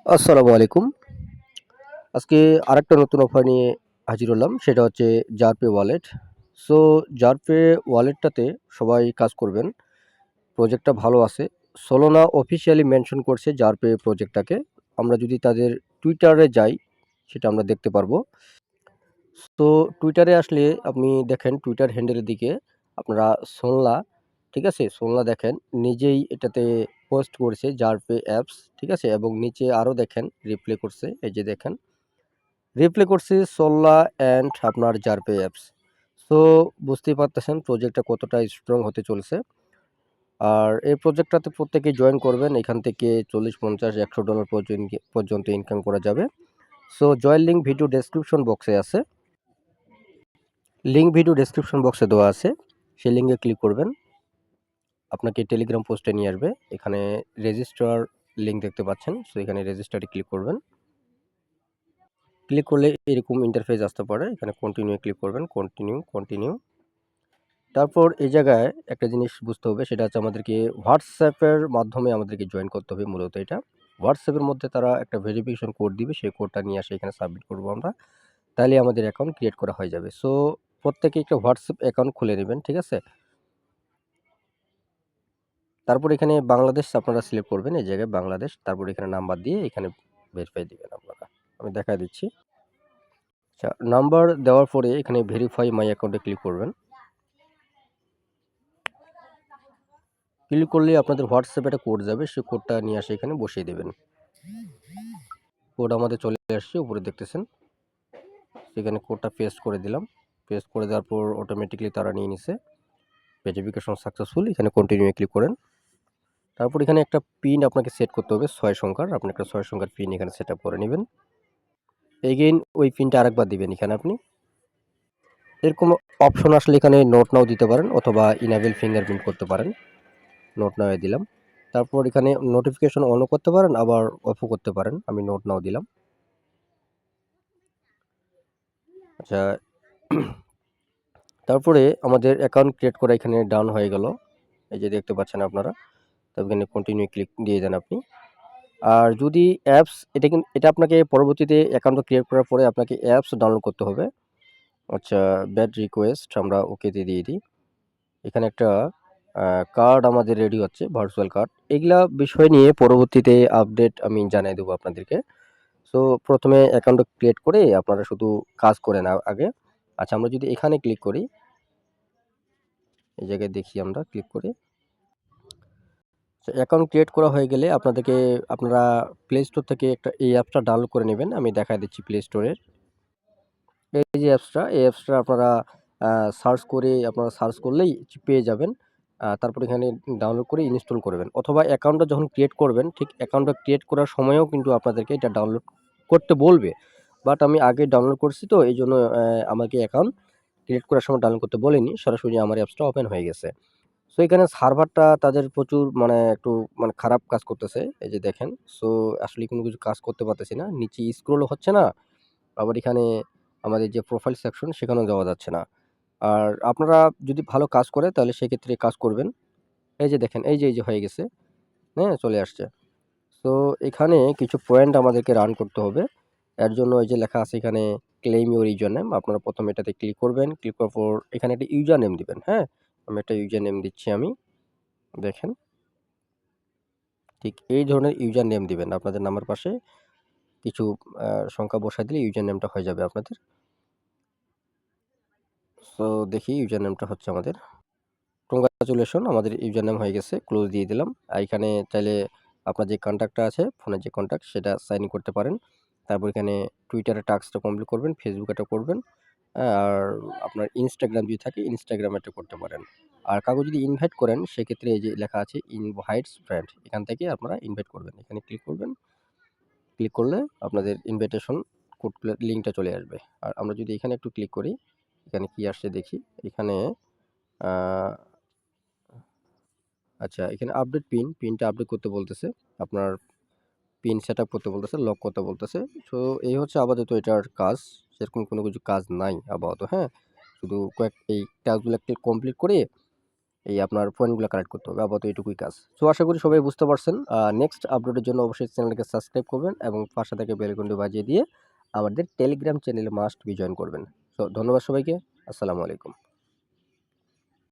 আসসালামু আলাইকুম। আজকে আরেকটা নতুন অফার নিয়ে হাজির হলাম। সেটা হচ্ছে জারপে ওয়ালেট। সো জারপে ওয়ালেটটাতে সবাই কাজ করবেন। প্রজেক্টটা ভালো আছে। সোলোনা অফিসিয়ালি মেনশন করছে জারপে প্রজেক্টটাকে। আমরা যদি তাদের টুইটারে যাই, সেটা আমরা দেখতে পারবো। তো টুইটারে আসলে আপনি দেখেন টুইটার হ্যান্ডেলের দিকে আপনারা সোনলা, ঠিক আছে? সোনলা দেখেন নিজেই এটাতে পোস্ট করেছে জারপে অ্যাপস, ঠিক আছে? এবং নিচে আরও দেখেন রিপ্লে করছে। এই যে দেখেন। রিপ্লে করছি সোল্লা অ্যান্ড আপনার জারপে অ্যাপস। সো বুঝতেই পারতেছেন প্রজেক্টটা কতটা স্ট্রং হতে চলেছে। আর এই প্রজেক্টটাতে প্রত্যেকেই জয়েন করবেন। এখান থেকে 40, 50, $100 পর্যন্ত ইনকাম করা যাবে। So join link video description বক্সে আছে। লিঙ্ক ভিডিও ডেসক্রিপশন বক্সে দেওয়া আছে। সেই লিঙ্কে ক্লিক করবেন। আপনাকে টেলিগ্রাম পোস্টে নিয়ে আসবে। এখানে রেজিস্টার লিঙ্ক দেখতে পাচ্ছেন। সো এখানে রেজিস্টারে ক্লিক করবেন। ক্লিক করলে এরকম ইন্টারফেস আসতে পারে। এখানে কন্টিনিউ ক্লিক করবেন। কন্টিনিউ। তারপর এই জায়গায় একটা জিনিস বুঝতে হবে, সেটা হচ্ছে আমাদেরকে হোয়াটসঅ্যাপের মাধ্যমে আমাদেরকে জয়েন করতে হবে মূলত এটা। হোয়াটসঅ্যাপের মধ্যে তারা একটা ভেরিফিকেশন কোড দিবে, সেই কোডটা নিয়ে আসে এখানে সাবমিট করব আমরা। তাহলে আমাদের অ্যাকাউন্ট ক্রিয়েট করা হয়ে যাবে। সো প্রত্যেকে একটা হোয়াটসঅ্যাপ অ্যাকাউন্ট খুলে নেবেন, ঠিক আছে? তারপর এখানে বাংলাদেশ আপনারা সিলেক্ট করবেন, এই জায়গায় বাংলাদেশ। তারপর এখানে নাম্বার দিয়ে এখানে ভেরিফাই দিবেন আপনারা। আমি দেখায় দিচ্ছি। আচ্ছা, নাম্বার দেওয়ার পরে এখানে ভেরিফাই মাই অ্যাকাউন্টে ক্লিক করবেন। ক্লিক করলে আপনাদের হোয়াটসঅ্যাপে একটা কোড যাবে, সেই কোডটা নিয়ে আসে এখানে বসিয়ে দেবেন। কোড আমাদের চলে আসছে, উপরে দেখতেছেন। সেখানে কোডটা পেস্ট করে দিলাম। পেস্ট করে দেওয়ার পর অটোমেটিকলি তারা নিয়ে নিছে। Verification successful. এখানে কন্টিনিউ ক্লিক করেন। তারপর এখানে একটা পিন আপনাকে সেট করতে হবে 6 সংখ্যার। আপনি একটা 6 সংখ্যার পিন এখানে সেট আপ করে নেবেন। এগেইন ওই পিনটা আরেকবার দিবেন এখানে আপনি। এরকম অপশন আসলে এখানে নোট নাও দিতে পারেন অথবা ইনেবল ফিঙ্গারপ্রিন্ট করতে পারেন। নোট নাও দিলাম। তারপর এখানে নোটিফিকেশন অনও করতে পারেন, আবার অফও করতে পারেন। আমি নোট নাও দিলাম। আচ্ছা, তারপরে আমাদের অ্যাকাউন্ট ক্রিয়েট করা এখানে ডান হয়ে গেল। এই যে দেখতে পাচ্ছেন আপনারা। তবে এখানে কন্টিনিউ ক্লিক দিয়ে দেন আপনি। আর যদি অ্যাপস, এটা আপনাকে পরবর্তীতে অ্যাকাউন্ট ক্রিয়েট করার পরে আপনাকে অ্যাপস ডাউনলোড করতে হবে। আচ্ছা, ব্যাড রিকোয়েস্ট আমরা ওকেতে দিয়ে দিই। এখানে একটা কার্ড আমাদের রেডি হচ্ছে, ভার্চুয়াল কার্ড। এগুলা বিষয় নিয়ে পরবর্তীতে আপডেট আমি জানিয়ে দেবো আপনাদেরকে। সো প্রথমে অ্যাকাউন্টটা ক্রিয়েট করে আপনারা শুধু কাজ করে নেন আগে। আচ্ছা, আমরা যদি এখানে ক্লিক করি, এই জায়গায় দেখি আমরা ক্লিক করে। অ্যাকাউন্ট ক্রিয়েট করা হয়ে গেলে আপনারা প্লে স্টোর থেকে এই অ্যাপসটা ডাউনলোড করে নেবেন। আমি দেখায় দিচ্ছি প্লে স্টোরের। এই যে অ্যাপসটা, এই অ্যাপসটা আপনারা আপনারা সার্চ করলেই পেয়ে যাবেন। তারপর এখানে ডাউনলোড করে ইনস্টল করবেন, অথবা অ্যাকাউন্টটা যখন ক্রিয়েট করবেন, ঠিক অ্যাকাউন্টটা ক্রিয়েট করার সময়ও কিন্তু আপনাদেরকে এটা ডাউনলোড করতে বলবে। বাট আমি আগে ডাউনলোড করছি, তো এইজন্য আমাকে অ্যাকাউন্ট ক্রিয়েট করার সময় ডাউনলোড করতে বলেনি। সরাসরি আমার অ্যাপসটা ওপেন হয়ে গেছে। সো এখানে সার্ভারটা তাদের প্রচুর একটু খারাপ কাজ করতেছে। এই যে দেখেন। সো আসলে কোনো কিছু কাজ করতে পারতেছি না। নিচে স্ক্রলও হচ্ছে না। আবার এখানে আমাদের যে প্রোফাইল সেকশন, সেখানেও যাওয়া যাচ্ছে না। আর আপনারা যদি ভালো কাজ করে তাহলে সেক্ষেত্রে কাজ করবেন। এই যে দেখেন, এই যে হয়ে গেছে। হ্যাঁ, চলে আসছে। সো এখানে কিছু পয়েন্ট আমাদেরকে রান করতে হবে। এর জন্য এই যে লেখা আছে এখানে ক্লেইম ইউর ইউজার নেম, আপনারা প্রথমে এটাতে ক্লিক করবেন। ক্লিক করার পর এখানে একটা ইউজার নেম দিবেন। হ্যাঁ, আমি একটা ইউজার নেম দিচ্ছি আমি। দেখেন, ঠিক এই ধরনের ইউজার নেম দিবেন। আপনাদের নামের পাশে কিছু সংখ্যা বসায় দিলে ইউজার নেমটা হয়ে যাবে আপনাদের। সো দেখি ইউজার নেমটা হচ্ছে আমাদের। কংগ্রাচুলেশন, আমাদের ইউজার নেম হয়ে গেছে। ক্লোজ দিয়ে দিলাম। আর এখানে চাইলে আপনার যে কন্ট্যাক্টটা আছে, ফোনের যে কন্ট্যাক্ট, সেটা সাইন ইন করতে পারেন। তারপর এখানে টুইটারের টাস্কটা কমপ্লিট করবেন, ফেসবুকেরটা করবেন। আর আপনার ইনস্টাগ্রাম যদি থাকে, ইনস্টাগ্রামেরটা করতে পারেন। আর কাউকে যদি ইনভাইট করেন, সেক্ষেত্রে এই যে লেখা আছে ইনভাইটস ফ্রেন্ড, এখান থেকে আপনারা ইনভাইট করবেন। এখানে ক্লিক করবেন। ক্লিক করলে আপনাদের ইনভাইটেশন লিঙ্কটা চলে আসবে। আর আমরা যদি এখানে একটু ক্লিক করি, এখানে কি আসছে দেখি। এখানে আচ্ছা, এখানে আপডেট পিনটা আপডেট করতে বলতেছে। আপনার পিন সেটআপ করতে বলতেছে, লক করতে বলতেছে। সো এই হচ্ছে আপাতত এটার কাজ। সেরকম কোনো কিছু কাজ নাই আপাতত। হ্যাঁ, শুধু এই টাস্কগুলো একটু কমপ্লিট করে এই আপনার পয়েন্টগুলো কালেক্ট করতে হবে। আপাতত এটুকুই কাজ। সো আশা করি সবাই বুঝতে পারছেন। নেক্সট আপডেটের জন্য অবশ্যই চ্যানেলটাকে সাবস্ক্রাইব করবেন এবং পাশে থেকে বেল আইকনটি বাজিয়ে দিয়ে আমাদের টেলিগ্রাম চ্যানেলে মাস্ট বি জয়েন করবেন। সো ধন্যবাদ সবাইকে। আসসালামু আলাইকুম।